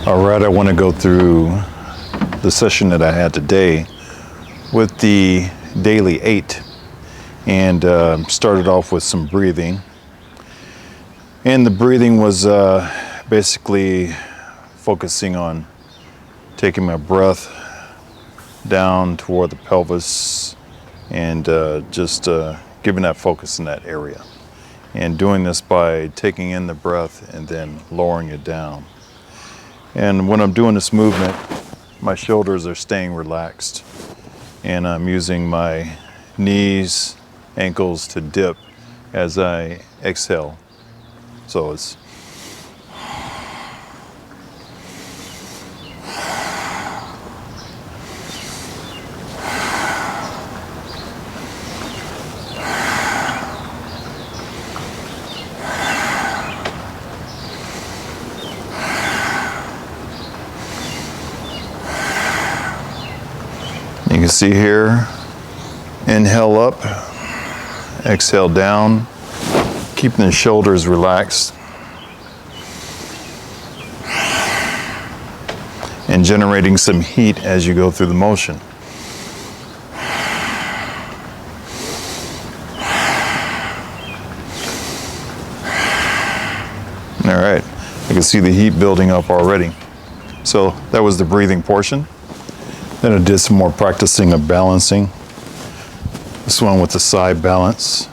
All right, I want to go through the session that I had today with the daily 8 and started off with some breathing. And the breathing was basically focusing on taking my breath down toward the pelvis and just giving that focus in that area. And doing this by taking in the breath and then lowering it down. And when I'm doing this movement, my shoulders are staying relaxed. And I'm using my knees, ankles to dip as I exhale. So it's you can see here, inhale up, exhale down, keeping the shoulders relaxed and generating some heat as you go through the motion. All right, I can see the heat building up already. So that was the breathing portion. Then I did some more practicing of balancing. This one with the side balance.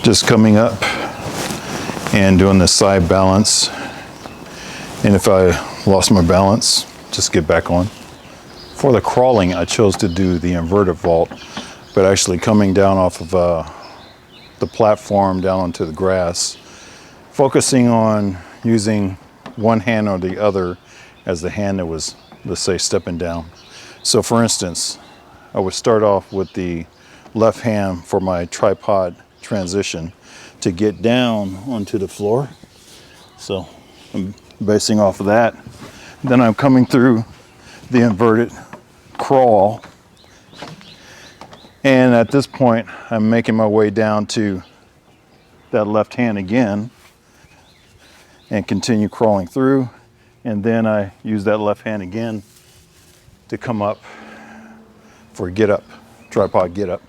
Just coming up and doing the side balance. And if I lost my balance, just get back on. For the crawling, I chose to do the inverted vault, but actually coming down off of the platform down onto the grass, focusing on using one hand or the other as the hand that was, let's say, stepping down. So for instance, I would start off with the left hand for my tripod transition to get down onto the floor. So I'm basing off of that. Then I'm coming through the inverted crawl. And at this point, I'm making my way down to that left hand again and continue crawling through. And then I use that left hand again to come up for get up, tripod get up.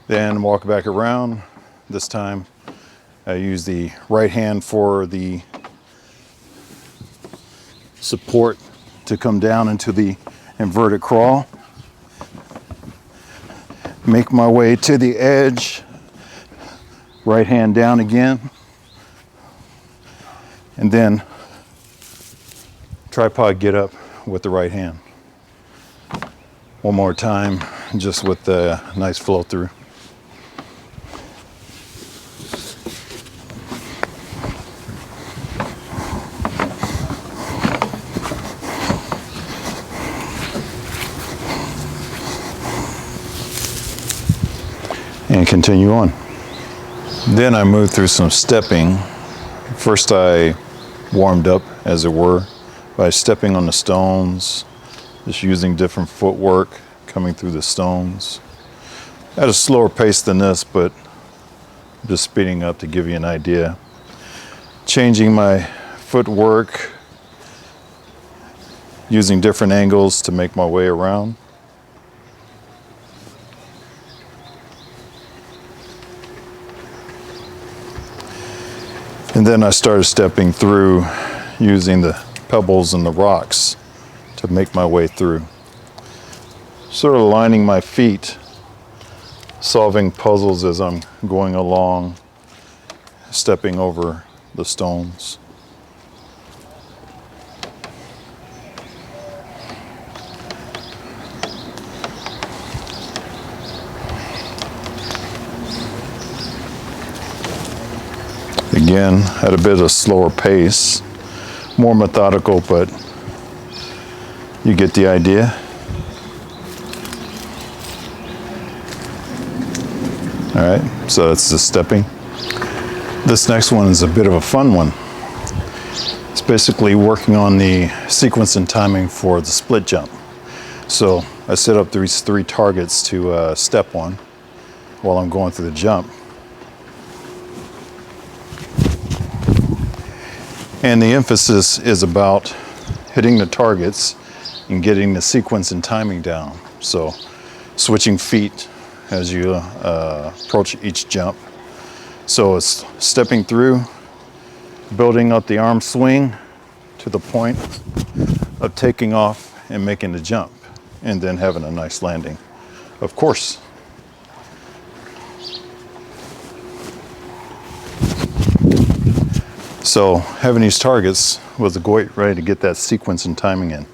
Then walk back around. This time I use the right hand for the support to come down into the inverted crawl. Make my way to the edge, right hand down again. And then tripod get up with the right hand. One more time, just with the nice flow through. And continue on. Then I moved through some stepping. First I warmed up, as it were, by stepping on the stones, just using different footwork, coming through the stones. At a slower pace than this, but just speeding up to give you an idea. Changing my footwork, using different angles to make my way around. And then I started stepping through using the pebbles and the rocks to make my way through. Sort of lining my feet, solving puzzles as I'm going along, stepping over the stones. Again, at a bit of a slower pace, more methodical, but you get the idea. All right, so that's the stepping. This next one is a bit of a fun one. It's basically working on the sequence and timing for the split jump. So I set up these 3 targets to step on. while I'm going through the jump. And the emphasis is about hitting the targets and getting the sequence and timing down. So switching feet as you approach each jump. So it's stepping through, building up the arm swing to the point of taking off and making the jump, and then having a nice landing, of course. So having these targets was a great way to get that sequence and timing in.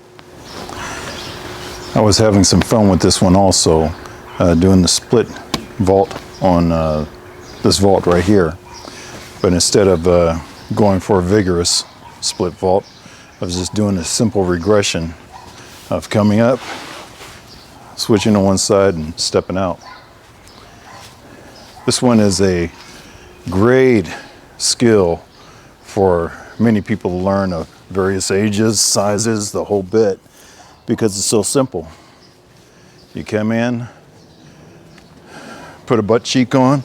I was having some fun with this one also, doing the split vault on this vault right here. But instead of going for a vigorous split vault, I was just doing a simple regression of coming up, switching to one side and stepping out. This one is a great skill for many people to learn of various ages, sizes, the whole bit, because it's so simple. You come in, put a butt cheek on,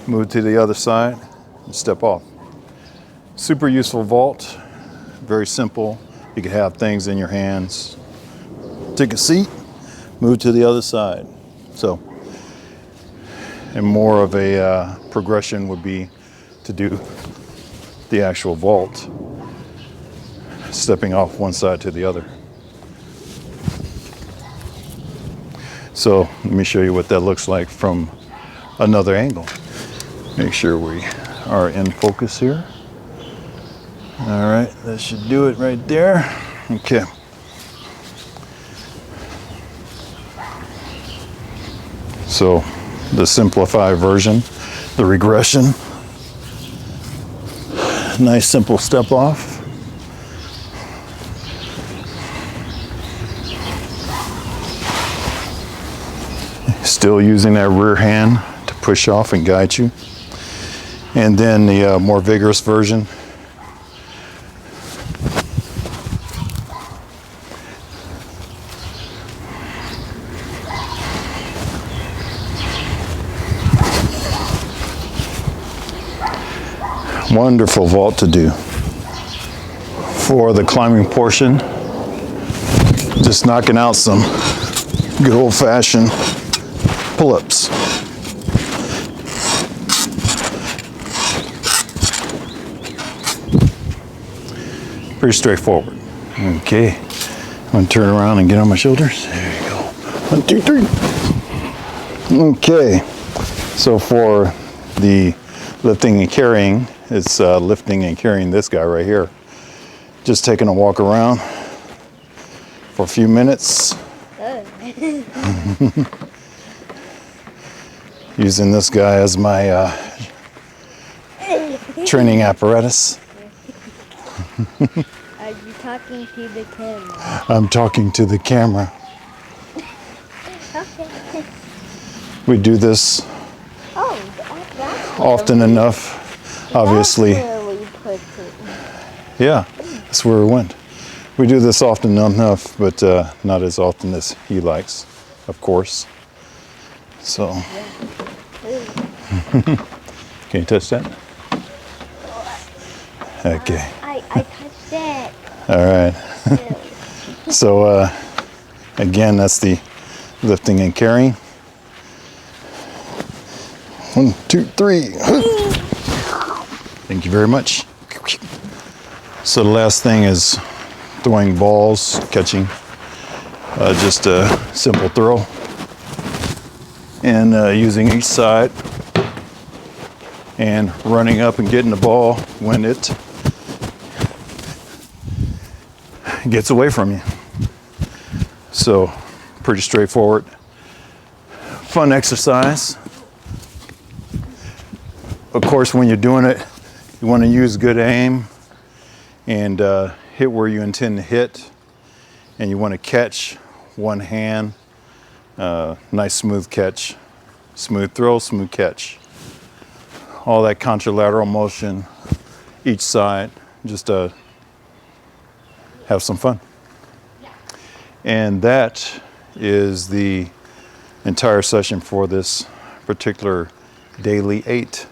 move to the other side, and step off. Super useful vault, very simple. You can have things in your hands. Take a seat, move to the other side. So, and more of a progression would be to do the actual vault, stepping off one side to the other. So let me show you what that looks like from another angle. Make sure we are in focus here. All right, that should do it right there. Okay. So the simplified version, the regression. Nice simple step off. Still using that rear hand to push off and guide you. And then the more vigorous version. Wonderful vault to do. For the climbing portion, just knocking out some good old-fashioned pull-ups. Pretty straightforward. Okay, I'm gonna turn around and get on my shoulders. There you go. 1, 2, 3. Okay, so for the lifting and carrying, it's lifting and carrying this guy right here. Just taking a walk around for a few minutes. Using this guy as my training apparatus. Are you talking to the camera? I'm talking to the camera. Okay. We do this often enough, obviously. That's where we put it. Yeah, that's where we went. We do this often enough, but not as often as he likes, of course. So, can you touch that? Okay. I touched it. All right. So, again, that's the lifting and carrying. 1, 2, 3. Thank you very much. So the last thing is throwing balls, catching. Just a simple throw. And using each side and running up and getting the ball when it gets away from you. So pretty straightforward. Fun exercise. Of course, when you're doing it, you want to use good aim and hit where you intend to hit. And you want to catch one hand. Nice smooth catch. Smooth throw, smooth catch. All that contralateral motion each side. Just have some fun. And that is the entire session for this particular daily 8.